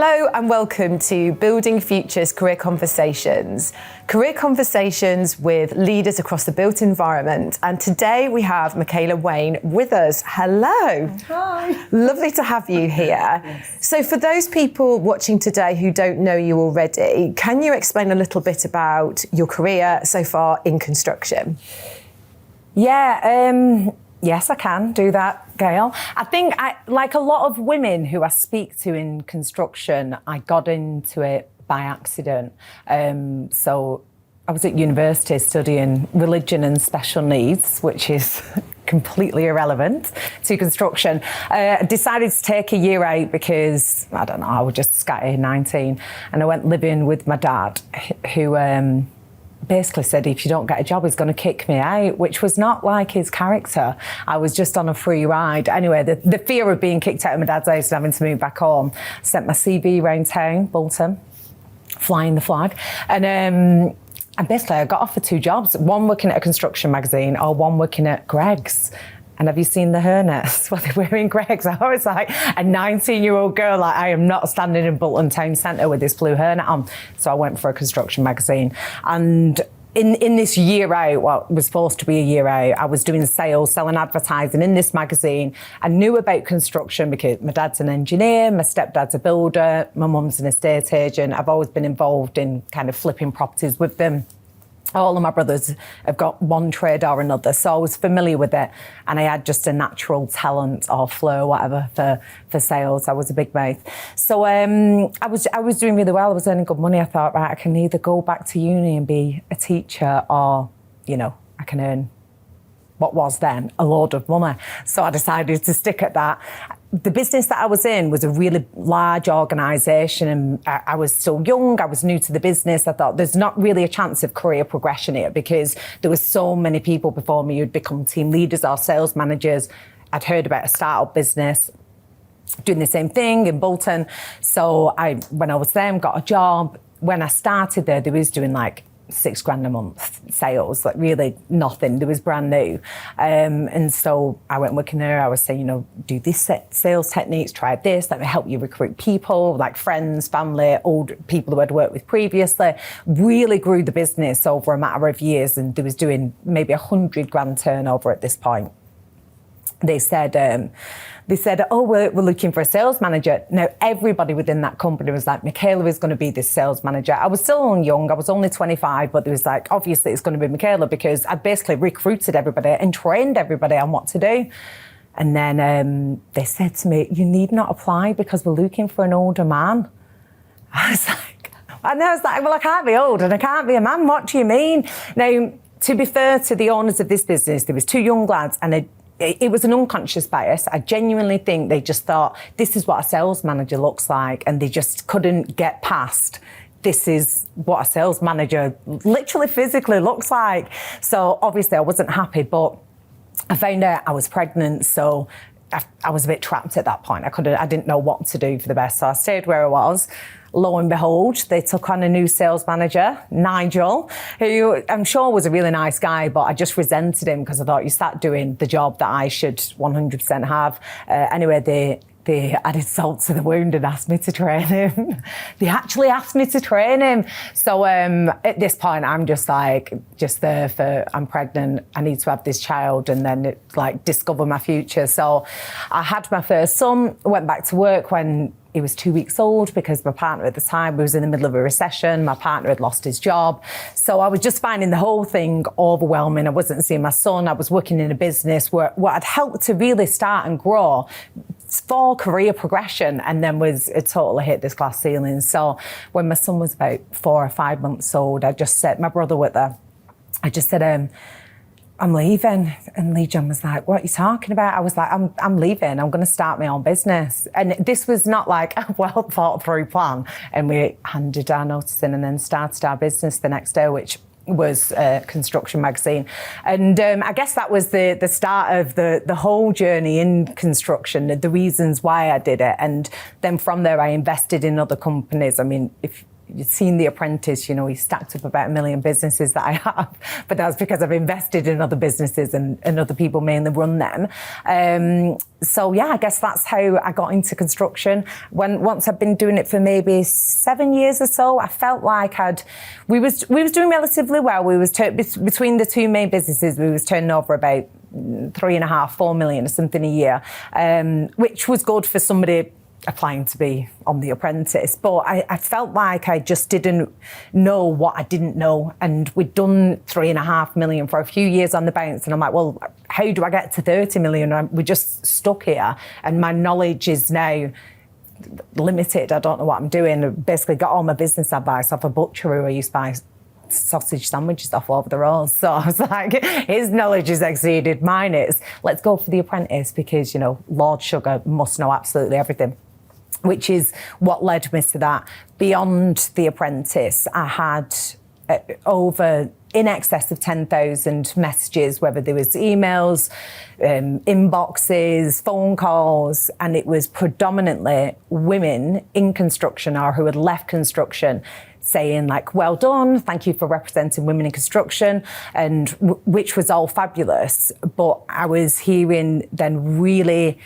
Hello and welcome to Building Futures Career Conversations. Career conversations with leaders across the built environment. And today we have Michaela Wain with us. Hello. Hi. Lovely to have you here. Yes. So for those people watching today who don't know you already, can you explain a little bit about your career so far in construction? Yes, I can do that, Gaelle. I think, like a lot of women who I speak to in construction, I got into it by accident. So I was at university studying religion and special needs, which is completely irrelevant to construction. I decided to take a year out because, I don't know, I was just scattered 19. And I went living with my dad, who basically said if you don't get a job he's going to kick me out, which was not like his character. I was just on a free ride. Anyway, the fear of being kicked out of my dad's house and having to move back home sent my CV round town, Bolton, flying the flag. And basically I got offered two jobs, one working at a construction magazine or one working at Greggs. And have you seen the hairnets? Well, they were in Greggs. I was like a 19-year-old girl, like I am not standing in Bolton Town Centre with this blue hairnet on. So I went for a construction magazine. And in this year out, what was supposed to be a year out, I was doing sales, selling advertising in this magazine. I knew about construction because my dad's an engineer, my stepdad's a builder, my mum's an estate agent. I've always been involved in kind of flipping properties with them. All of my brothers have got one trade or another, so I was familiar with it, and I had just a natural talent or flow, whatever, for sales. I was a big mouth. So I was doing really well. I was earning good money. I thought, right, I can either go back to uni and be a teacher, or I can earn what was then a load of money. So I decided to stick at that. The business that I was in was a really large organisation, and I was still young, I was new to the business. I thought there's not really a chance of career progression here because there were so many people before me who'd become team leaders or sales managers. I'd heard about a startup business doing the same thing in Bolton. So when I was there, got a job. When I started there, they was doing like $6,000 a month sales, like really nothing. There was brand new. And so I went working there. I was saying, do this sales techniques, try this, let me help you recruit people, like friends, family, old people who I'd worked with previously. Really grew the business over a matter of years, and they was doing maybe $100,000 turnover at this point. They said, oh, we're looking for a sales manager. Now, everybody within that company was like, Michaela is going to be this sales manager. I was still young. I was only 25, but there was like, obviously it's going to be Michaela because I basically recruited everybody and trained everybody on what to do. And then they said to me, you need not apply because we're looking for an older man. I was like, well, I can't be old and I can't be a man. What do you mean? Now, to be fair to the owners of this business, there was two young lads, and it was an unconscious bias. I genuinely think they just thought, this is what a sales manager looks like, and they just couldn't get past, this is what a sales manager literally physically looks like. So obviously I wasn't happy, but I found out I was pregnant, so I was a bit trapped at that point. I didn't know what to do for the best, so I stayed where I was. Lo and behold, they took on a new sales manager, Nigel, who I'm sure was a really nice guy, but I just resented him because I thought you sat doing the job that I should 100% have. Anyway, they added salt to the wound and asked me to train him. They actually asked me to train him. So at this point, I'm just there for, I'm pregnant, I need to have this child, and then discover my future. So I had my first son, went back to work when he was 2 weeks old because my partner at the time was in the middle of a recession. My partner had lost his job. So I was just finding the whole thing overwhelming. I wasn't seeing my son. I was working in a business where what had helped to really start and grow for career progression, and then it totally hit this glass ceiling. So when my son was about 4 or 5 months old, I just said, my brother was there, I just said, I'm leaving. And Lee John was like, what are you talking about? I was like, I'm leaving. I'm going to start my own business. And this was not like a well thought through plan. And we handed our notice in and then started our business the next day, which was a construction magazine. And I guess that was the start of the whole journey in construction, the reasons why I did it. And then from there, I invested in other companies. I mean, if you've seen The Apprentice, you know, he stacked up about 1 million businesses that I have, but that's because I've invested in other businesses and other people mainly run them. So yeah, I guess that's how I got into construction. Once I'd been doing it for maybe 7 years or so, I felt like we was doing relatively well. We was between the two main businesses, we was turning over about 3.5-4 million or something a year, which was good for somebody applying to be on The Apprentice. But I felt like I just didn't know what I didn't know. And we'd done 3.5 million for a few years on the bounce. And I'm like, well, how do I get to 30 million? We're just stuck here. And my knowledge is now limited. I don't know what I'm doing. I basically got all my business advice off a butcher who I used to buy sausage sandwiches off over the road. So I was like, his knowledge has exceeded mine. Let's go for The Apprentice because, you know, Lord Sugar must know absolutely everything, which is what led me to that. Beyond The Apprentice, I had over in excess of 10,000 messages, whether there was emails, inboxes, phone calls, and it was predominantly women in construction or who had left construction saying like, well done, thank you for representing women in construction, and which was all fabulous. But I was hearing then really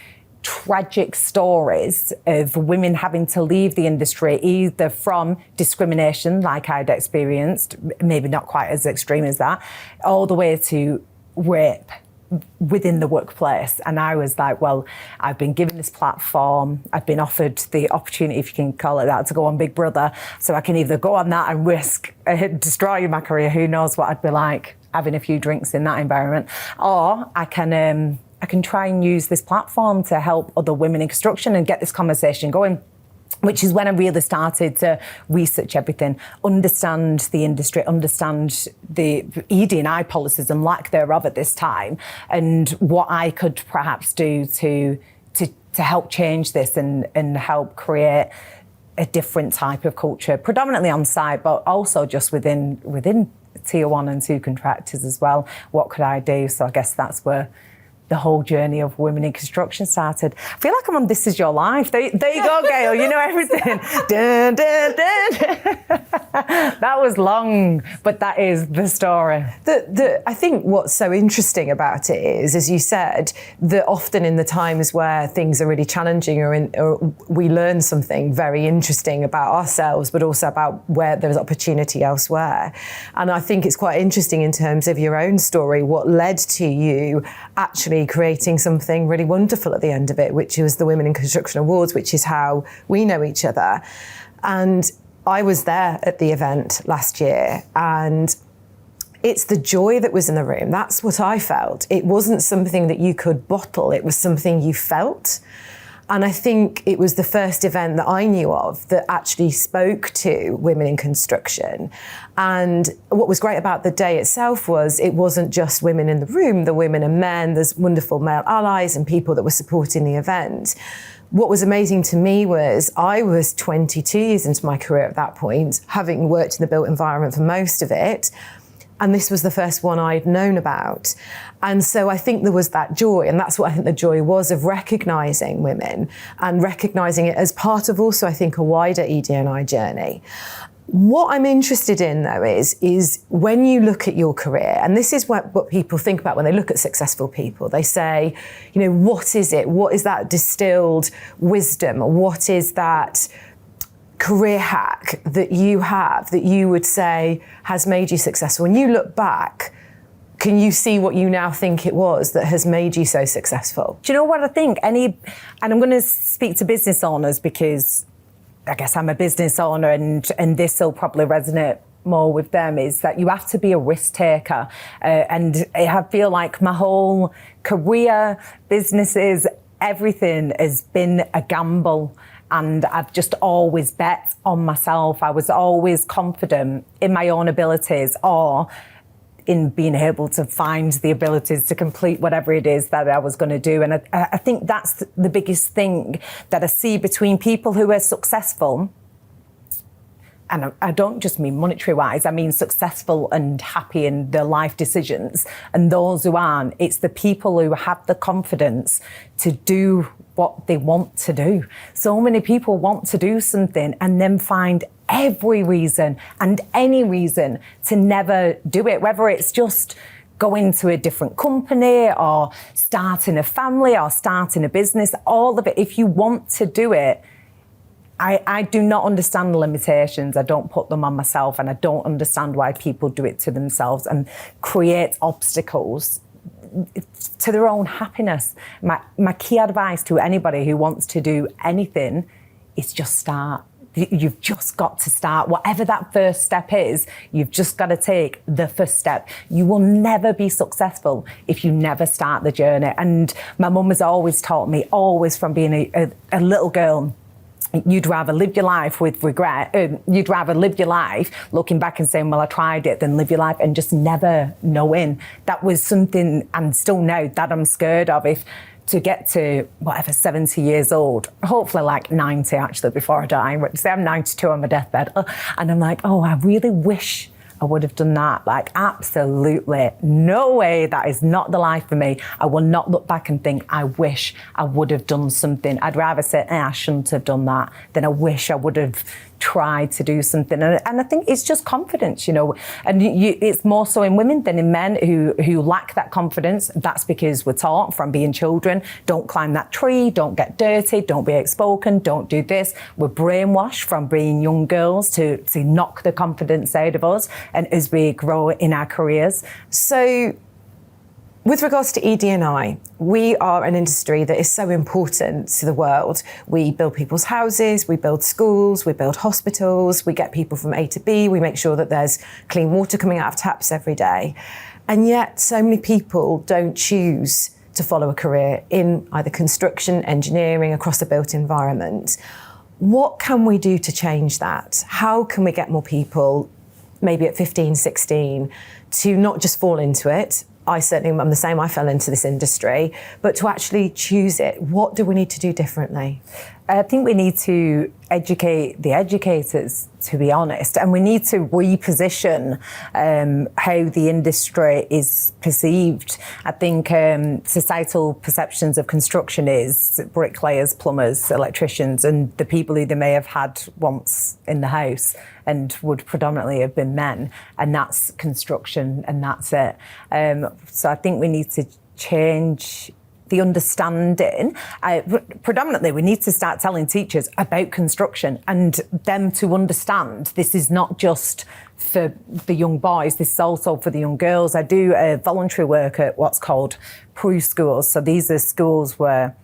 tragic stories of women having to leave the industry either from discrimination like I'd experienced, maybe not quite as extreme as that, all the way to rape within the workplace. And I was like, well, I've been given this platform, I've been offered the opportunity, if you can call it that, to go on Big Brother, so I can either go on that and risk destroying my career, who knows what I'd be like having a few drinks in that environment, or I can try and use this platform to help other women in construction and get this conversation going, which is when I really started to research everything, understand the industry, understand the ED&I policies and lack thereof at this time, and what I could perhaps do to help change this and help create a different type of culture, predominantly on site, but also just within tier 1 and 2 contractors as well. What could I do? So I guess that's where the whole journey of women in construction started. I feel like I'm on This Is Your Life. There you go, Gaelle, you know everything. Dun, dun, dun. That was long, but that is the story. I think what's so interesting about it is, as you said, that often in the times where things are really challenging or we learn something very interesting about ourselves, but also about where there's opportunity elsewhere. And I think it's quite interesting in terms of your own story, what led to you actually creating something really wonderful at the end of it, which was the Women in Construction Awards, which is how we know each other. And I was there at the event last year, and it's the joy that was in the room. That's what I felt. It wasn't something that you could bottle. It was something you felt. And I think it was the first event that I knew of that actually spoke to women in construction. And what was great about the day itself was it wasn't just women in the room, the women and men, there's wonderful male allies and people that were supporting the event. What was amazing to me was I was 22 years into my career at that point, having worked in the built environment for most of it. And this was the first one I'd known about. And so I think there was that joy, and that's what I think the joy was, of recognising women and recognising it as part of also, I think, a wider ED&I journey. What I'm interested in, though, is when you look at your career, and this is what people think about when they look at successful people. They say, you know, what is it? What is that distilled wisdom? What is that career hack that you have that you would say has made you successful? When you look back, can you see what you now think it was that has made you so successful? Do you know what I think? And I'm going to speak to business owners because I guess I'm a business owner, and this will probably resonate more with them, is that you have to be a risk taker. And I feel like my whole career, businesses, everything has been a gamble. And I've just always bet on myself. I was always confident in my own abilities or in being able to find the abilities to complete whatever it is that I was going to do. And I think that's the biggest thing that I see between people who are successful. And I don't just mean monetary wise, I mean successful and happy in their life decisions. And those who aren't, it's the people who have the confidence to do what they want to do. So many people want to do something and then find every reason and any reason to never do it, whether it's just going to a different company or starting a family or starting a business, all of it. If you want to do it, I do not understand the limitations. I don't put them on myself, and I don't understand why people do it to themselves and create obstacles to their own happiness. My key advice to anybody who wants to do anything is just start. You've just got to start. Whatever that first step is, you've just got to take the first step. You will never be successful if you never start the journey. And my mum has always taught me, always from being a little girl, you'd rather live your life with regret. You'd rather live your life looking back and saying, well, I tried it, than live your life and just never knowing. That was something, and still now, that I'm scared of. If to get to whatever, 70 years old, hopefully like 90 actually before I die. Say I'm 92 on my deathbed. And I'm like, oh, I really wish I would have done that. Like, absolutely no way. That is not the life for me. I will not look back and think, I wish I would have done something. I'd rather say, I shouldn't have done that, than I wish I would have tried to do something. And I think it's just confidence, you know, and it's more so in women than in men who lack that confidence. That's because we're taught from being children, don't climb that tree, don't get dirty, don't be outspoken, don't do this. We're brainwashed from being young girls to knock the confidence out of us, and as we grow in our careers. So with regards to ED&I, we are an industry that is so important to the world. We build people's houses, we build schools, we build hospitals, we get people from A to B, we make sure that there's clean water coming out of taps every day. And yet so many people don't choose to follow a career in either construction, engineering, across the built environment. What can we do to change that? How can we get more people, maybe at 15, 16, to not just fall into it? I certainly am the same, I fell into this industry, but to actually choose it, what do we need to do differently? I think we need to educate the educators, to be honest, and we need to reposition how the industry is perceived. I think societal perceptions of construction is bricklayers, plumbers, electricians, and the people who they may have had once in the house and would predominantly have been men, and that's construction and that's it. So I think we need to change the understanding. Predominantly, we need to start telling teachers about construction and them to understand this is not just for the young boys, this is also for the young girls. I do voluntary work at what's called PRU schools. So these are schools where,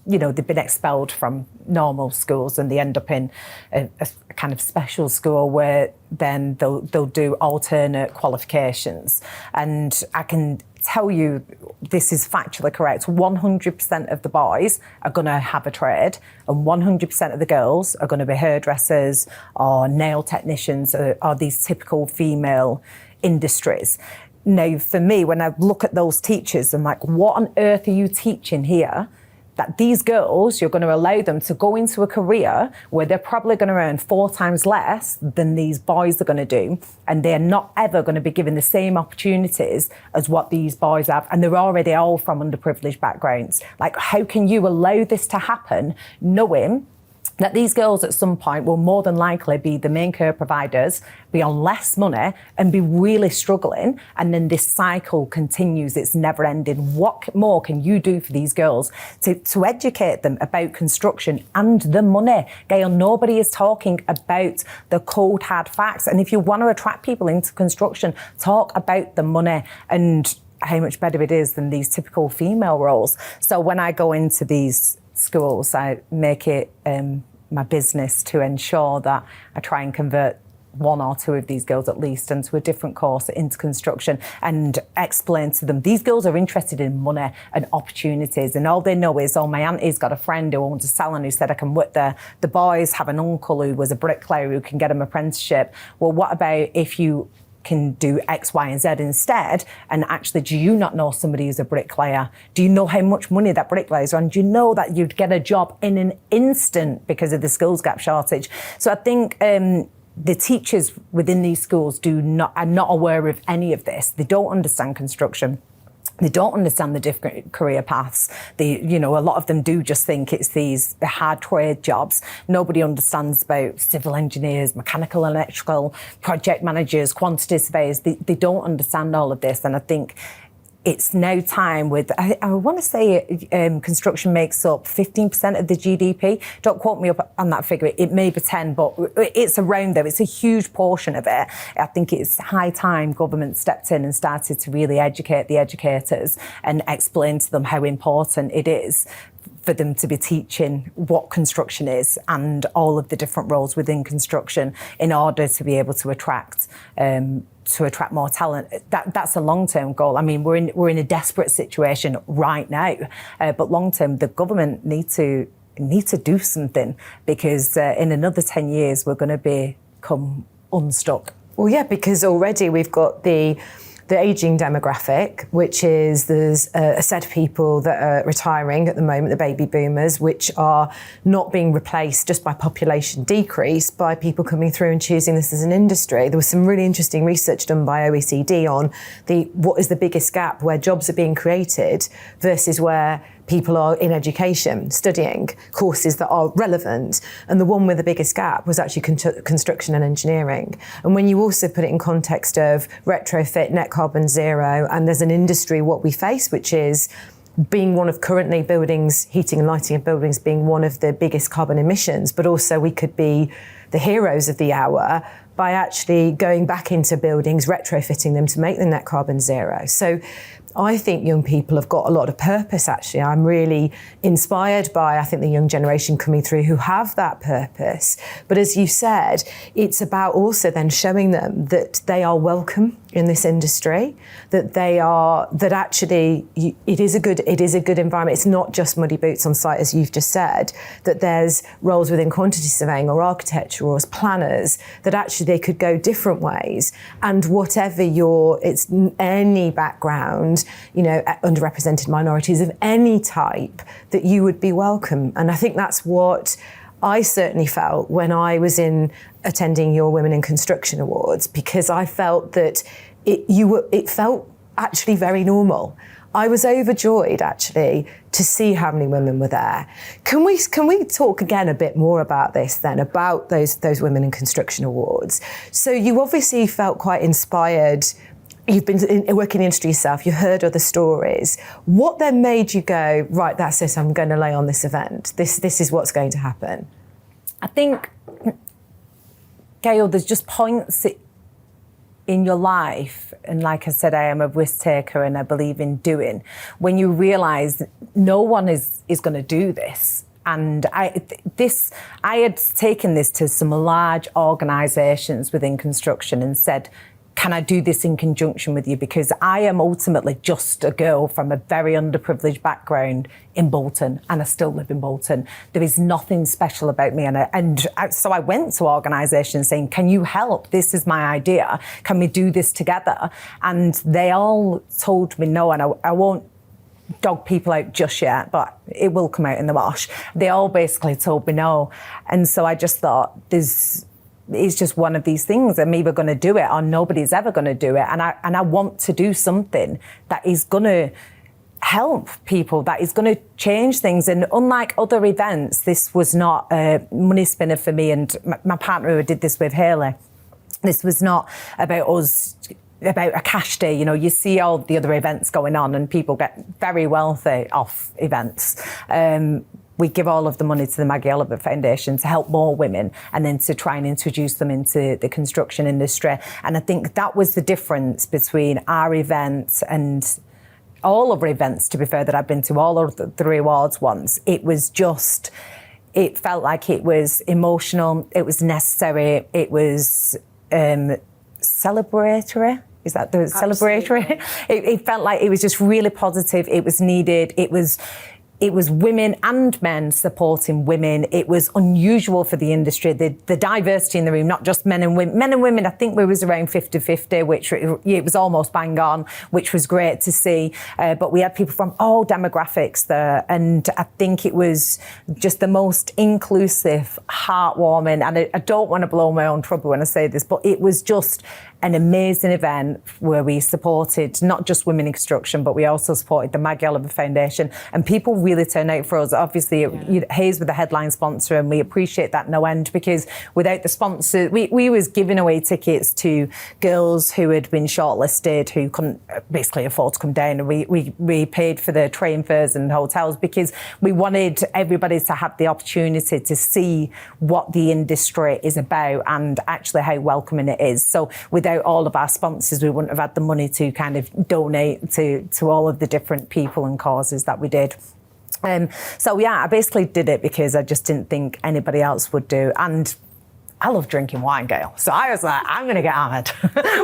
you know, they've been expelled from normal schools and they end up in a kind of special school where then they'll do alternate qualifications. And I can tell you this is factually correct. 100% of the boys are going to have a trade and 100% of the girls are going to be hairdressers or nail technicians or these typical female industries. Now, for me, when I look at those teachers, I'm like, what on earth are you teaching here? That these girls, you're going to allow them to go into a career where they're probably going to earn 4 times less than these boys are going to do. And they're not ever going to be given the same opportunities as what these boys have. And they're already all from underprivileged backgrounds. Like, how can you allow this to happen knowing that these girls at some point will more than likely be the main care providers, be on less money and be really struggling, and then this cycle continues, it's never ending. What more can you do for these girls to educate them about construction and the money? Gaelle, nobody is talking about the cold hard facts, and if you want to attract people into construction, talk about the money and how much better it is than these typical female roles. So when I go into these schools, I make it my business to ensure that I try and convert 1 or 2 of these girls at least into a different course into construction and explain to them these girls are interested in money and opportunities, and all they know is, oh, my auntie's got a friend who owns a salon who said I can work there. The boys have an uncle who was a bricklayer who can get an apprenticeship. Well, what about if you can do X, Y, and Z instead? And actually, do you not know somebody who's a bricklayer? Do you know how much money that bricklayer's on? Do you know that you'd get a job in an instant because of the skills gap shortage? So I think the teachers within these schools are not aware of any of this. They don't understand construction. They don't understand the different career paths. A lot of them do just think it's these hard trade jobs. Nobody understands about civil engineers, mechanical, electrical, project managers, quantity surveyors. They don't understand all of this. And I think it's now time I want to say construction makes up 15% of the GDP. Don't quote me up on that figure. It may be 10, but it's around there. It's a huge portion of it. I think it's high time government stepped in and started to really educate the educators and explain to them how important it is for them to be teaching what construction is and all of the different roles within construction in order to be able to attract more talent. That's a long-term goal. I mean, we're in a desperate situation right now, but long-term, the government need to do something, because in another 10 years, we're going to become unstuck. Well, yeah, because already we've got the ageing demographic, which is there's a set of people that are retiring at the moment, the baby boomers, which are not being replaced just by population decrease, by people coming through and choosing this as an industry. There was some really interesting research done by OECD on what is the biggest gap where jobs are being created versus where people are in education, studying courses that are relevant. And the one with the biggest gap was actually construction and engineering. And when you also put it in context of retrofit, net carbon zero, and there's an industry, what we face, which is being one of currently buildings, heating and lighting of buildings being one of the biggest carbon emissions, but also we could be the heroes of the hour by actually going back into buildings, retrofitting them to make them net carbon zero. So I think young people have got a lot of purpose, actually. I'm really inspired by, I think, the young generation coming through who have that purpose. But as you said, it's about also then showing them that they are welcome in this industry, that actually it is a good environment. It's not just muddy boots on site, as you've just said, that there's roles within quantity surveying or architecture or as planners, that actually they could go different ways. And whatever it's any background, underrepresented minorities of any type, that you would be welcome. And I think that's what I certainly felt when I was attending your Women in Construction Awards, because I felt that it felt actually very normal. I was overjoyed actually to see how many women were there. Can we talk again a bit more about this then, about those Women in Construction Awards? So you obviously felt quite inspired. You've been working in the industry yourself, you heard other stories. What then made you go, right, that's it, I'm going to lay on this event. This is what's going to happen? I think, Gaelle, there's just points in your life, and like I said, I am a risk taker and I believe in doing, when you realise no one is going to do this. And I had taken this to some large organisations within construction and said, can I do this in conjunction with you? Because I am ultimately just a girl from a very underprivileged background in Bolton, and I still live in Bolton. There is nothing special about me. So I went to organisations saying, can you help? This is my idea. Can we do this together? And they all told me no, and I won't dog people out just yet, but it will come out in the wash. They all basically told me no. And so I just thought, it's just one of these things. I'm either going to do it or nobody's ever going to do it. And I want to do something that is going to help people, that is going to change things. And unlike other events, this was not a money spinner for me and my partner who did this with, Haley. This was not about us, about a cash day. You see all the other events going on and people get very wealthy off events. We give all of the money to the Michaela Foundation to help more women and then to try and introduce them into the construction industry. And I think that was the difference between our event and all other events, to be fair, that I've been to, all of the 3 awards ones. It felt like it was emotional, it was necessary, it was celebratory. Is that the celebratory? It felt like it was just really positive, it was needed, it was it was women and men supporting women. It was unusual for the industry, the diversity in the room, not just men and women. Men and women, I think we was around 50-50, which it was almost bang on, which was great to see. But we had people from all demographics there. And I think it was just the most inclusive, heartwarming, and I don't want to blow my own trumpet when I say this, but it was just an amazing event where we supported not just women in construction, but we also supported the Michaela Wain Foundation, and people really turned out for us. Obviously, Hayes were the headline sponsor, and we appreciate that no end, because without the sponsor, we was giving away tickets to girls who had been shortlisted, who couldn't basically afford to come down, and we paid for the train fares and hotels, because we wanted everybody to have the opportunity to see what the industry is about and actually how welcoming it is. So without all of our sponsors, we wouldn't have had the money to kind of donate to all of the different people and causes that we did. So yeah, I basically did it because I just didn't think anybody else would do. And I love drinking wine, Gaelle. So I was like, I'm going to get hammered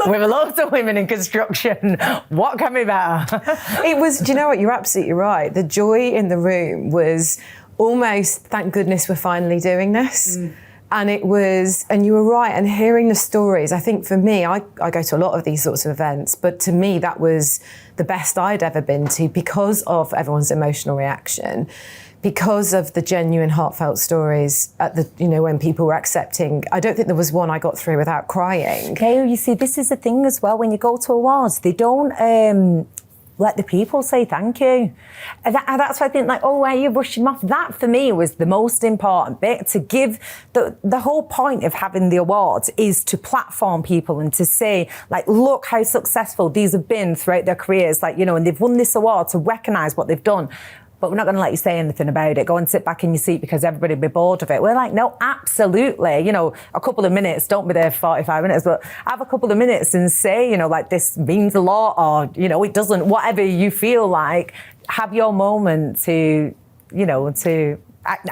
with loads of women in construction. What can be better? It was, do you know what? You're absolutely right. The joy in the room was almost, thank goodness we're finally doing this. And it was, and you were right, and hearing the stories, I think for me, I go to a lot of these sorts of events, but to me, that was the best I'd ever been to because of everyone's emotional reaction, because of the genuine, heartfelt stories at the, when people were accepting. I don't think there was one I got through without crying. Gaelle, you see, this is the thing as well, when you go to awards, they don't, let the people say thank you. And that's why I think, oh, why are you rushing them off? That, for me, was the most important bit, to give the whole point of having the awards is to platform people and to say, look how successful these have been throughout their careers, and they've won this award, to recognise what they've done. But we're not going to let you say anything about it. Go and sit back in your seat because everybody will be bored of it. We're like, no, absolutely. A couple of minutes, don't be there for 45 minutes, but have a couple of minutes and say, this means a lot, or, it doesn't, whatever you feel like, have your moment to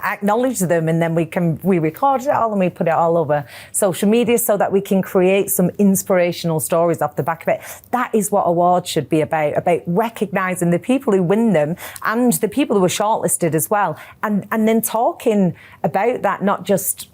acknowledge them, and then we record it all and we put it all over social media so that we can create some inspirational stories off the back of it. That is what awards should be about recognising the people who win them and the people who are shortlisted as well, and then talking about that, not just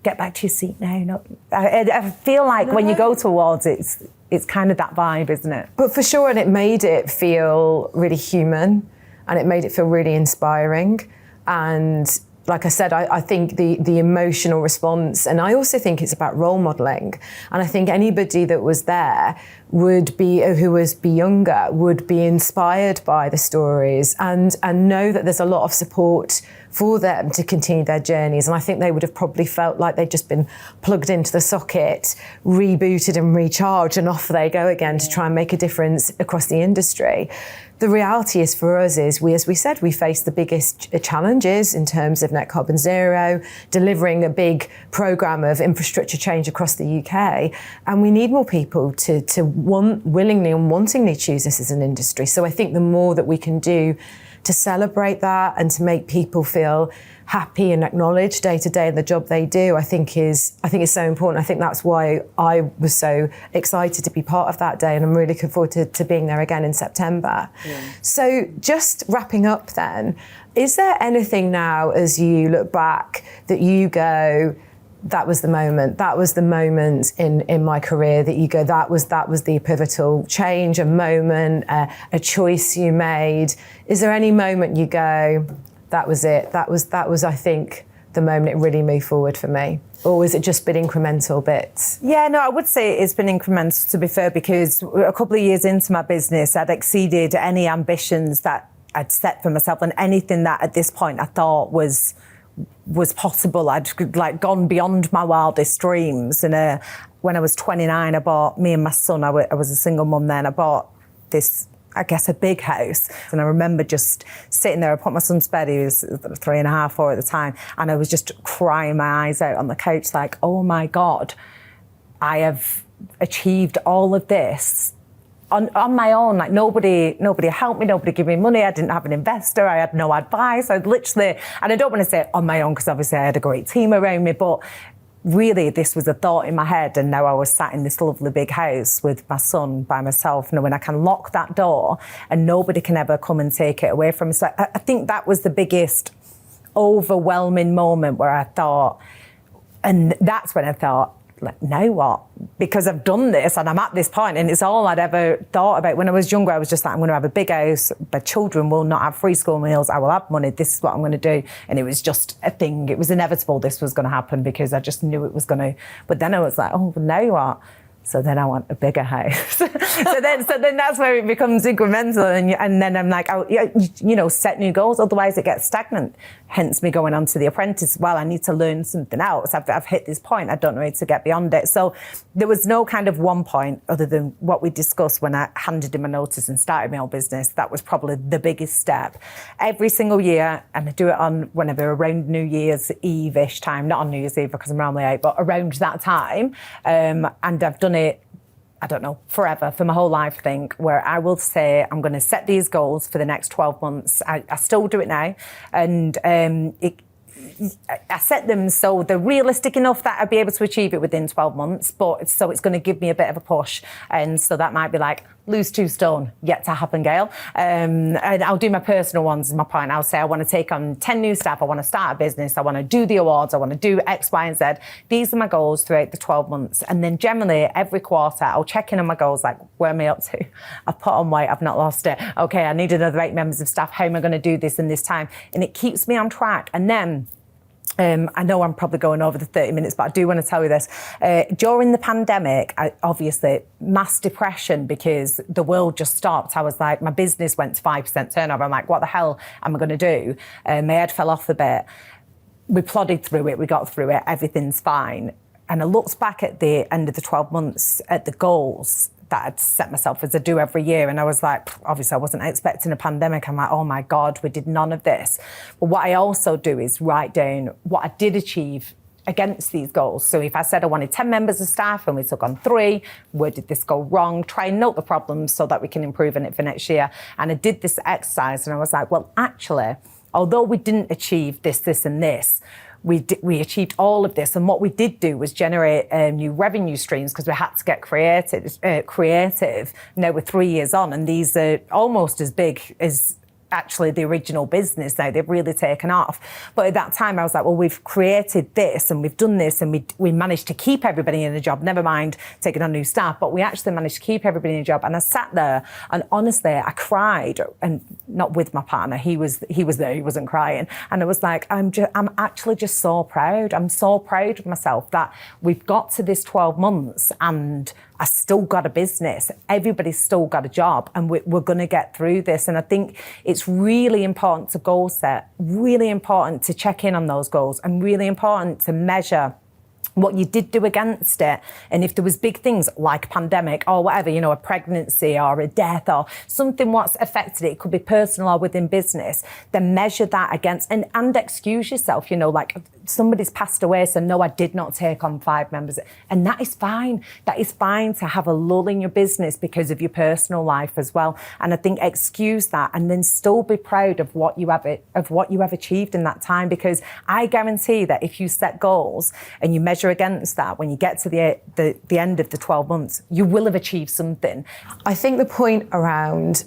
get back to your seat now. I feel like when you go to awards, it's kind of that vibe, isn't it? But for sure, and it made it feel really human, and it made it feel really inspiring. And like I said, I think the emotional response, and I also think it's about role modelling. And I think anybody that was there who was younger, would be inspired by the stories and know that there's a lot of support for them to continue their journeys. And I think they would have probably felt like they'd just been plugged into the socket, rebooted and recharged, and off they go again to try and make a difference across the industry. The reality is for us is, as we said, we face the biggest challenges in terms of net carbon zero, delivering a big programme of infrastructure change across the UK. And we need more people to willingly and wantingly choose this as an industry. So I think the more that we can do to celebrate that and to make people feel happy and acknowledged day to day in the job they do, I think is so important. I think that's why I was so excited to be part of that day, and I'm really looking forward to being there again in September. Yeah. So just wrapping up then, is there anything now as you look back that you go, that was the moment in my career that you go, that was the pivotal change, a moment, a choice you made? Is there any moment you go, that was it, that was I think the moment it really moved forward for me? Or has it just been incremental bits? Yeah, no, I would say it's been incremental, to be fair, because a couple of years into my business, I'd exceeded any ambitions that I'd set for myself, and anything that at this point I thought was possible. I'd gone beyond my wildest dreams. And when I was 29, I bought, me and my son, I was a single mum then, I bought this, I guess, a big house. And I remember just sitting there, I put my son's bed, he was 3.5, 4 at the time, and I was just crying my eyes out on the couch like, oh my God, I have achieved all of this on my own. Like nobody helped me, nobody gave me money, I didn't have an investor, I had no advice. I'd literally, and I don't want to say on my own because obviously I had a great team around me, but really this was a thought in my head, and now I was sat in this lovely big house with my son by myself, knowing I can lock that door and nobody can ever come and take it away from me. So I think that was the biggest overwhelming moment where I thought, and that's when I thought, like, now what? Because I've done this and I'm at this point, and it's all I'd ever thought about. When I was younger, I was just like, I'm going to have a big house. My children will not have free school meals. I will have money. This is what I'm going to do. And it was just a thing. It was inevitable this was going to happen because I just knew it was going to. But then I was like, oh, now what? So then I want a bigger house. so then that's where it becomes incremental. And then I'm like, oh, set new goals. Otherwise it gets stagnant. Hence me going on to the apprentice. Well, I need to learn something else. I've hit this point. I don't know how to get beyond it. So there was no kind of one point other than what we discussed when I handed in my notice and started my own business. That was probably the biggest step. Every single year, and I do it on whenever around New Year's Eve-ish time, not on New Year's Eve because I'm normally out, but around that time. And I've done it, I don't know, forever, for my whole life, I think, where I will say I'm going to set these goals for the next 12 months. I still do it now. And I set them so they're realistic enough that I'll be able to achieve it within 12 months, but so it's going to give me a bit of a push. And so that might be like, lose 2 stone, yet to happen, Gaelle. And I'll do my personal ones as my point. I'll say I want to take on 10 new staff, I want to start a business, I want to do the awards, I want to do X, Y, and Z. These are my goals throughout the 12 months. And then generally every quarter, I'll check in on my goals, like, where am I up to? I've put on weight, I've not lost it. Okay, I need another 8 members of staff. How am I going to do this in this time? And it keeps me on track. And then I know I'm probably going over the 30 minutes, but I do want to tell you this. During the pandemic, obviously, mass depression because the world just stopped. I was like, my business went to 5% turnover. I'm like, what the hell am I going to do? My head fell off a bit. We plodded through it. We got through it. Everything's fine. And I looked back at the end of the 12 months at the goals that I'd set myself as I do every year. And I was like, obviously I wasn't expecting a pandemic. I'm like, oh my God, we did none of this. But what I also do is write down what I did achieve against these goals. So if I said I wanted 10 members of staff and we took on 3, where did this go wrong? Try and note the problems so that we can improve on it for next year. And I did this exercise and I was like, well, actually, although we didn't achieve this, and this, we achieved all of this, and what we did do was generate new revenue streams because we had to get creative. Now we're 3 years on, and these are almost as big as actually the original business now. They've really taken off. But at that time I was like, well, we've created this and we've done this and we managed to keep everybody in a job, never mind taking on new staff, but we actually managed to keep everybody in a job. And I sat there and honestly I cried, and not with my partner, he was there, he wasn't crying. And I was like, I'm actually just so proud. I'm so proud of myself that we've got to this 12 months and I still got a business. Everybody's still got a job, and we're going to get through this. And I think it's really important to goal set, really important to check in on those goals, and really important to measure what you did do against it. And if there was big things like pandemic or whatever, a pregnancy or a death or something what's affected it, could be personal or within business, then measure that against and excuse yourself, like somebody's passed away, so no, I did not take on 5 members. And that is fine. That is fine to have a lull in your business because of your personal life as well. And I think excuse that and then still be proud of what you have achieved in that time, because I guarantee that if you set goals and you measure against that, when you get to the end of the 12 months, you will have achieved something. I think the point around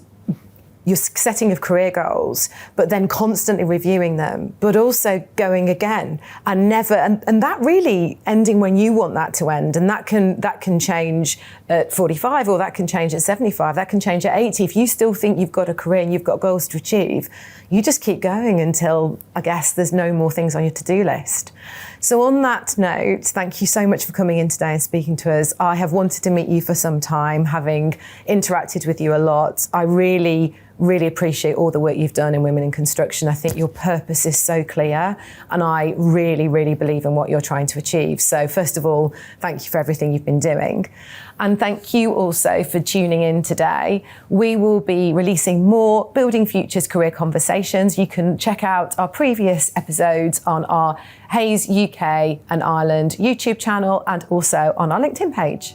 your setting of career goals, but then constantly reviewing them, but also going again and never, and that really ending when you want that to end. And that can change at 45, or that can change at 75, that can change at 80. If you still think you've got a career and you've got goals to achieve, you just keep going until, I guess, there's no more things on your to-do list. So on that note, thank you so much for coming in today and speaking to us. I have wanted to meet you for some time, having interacted with you a lot. I really appreciate all the work you've done in Women in Construction. I think your purpose is so clear, and I really believe in what you're trying to achieve. So first of all, thank you for everything you've been doing. And thank you also for tuning in today. We will be releasing more Building Futures career conversations. You can check out our previous episodes on our Hayes UK and Ireland YouTube channel, and also on our LinkedIn page.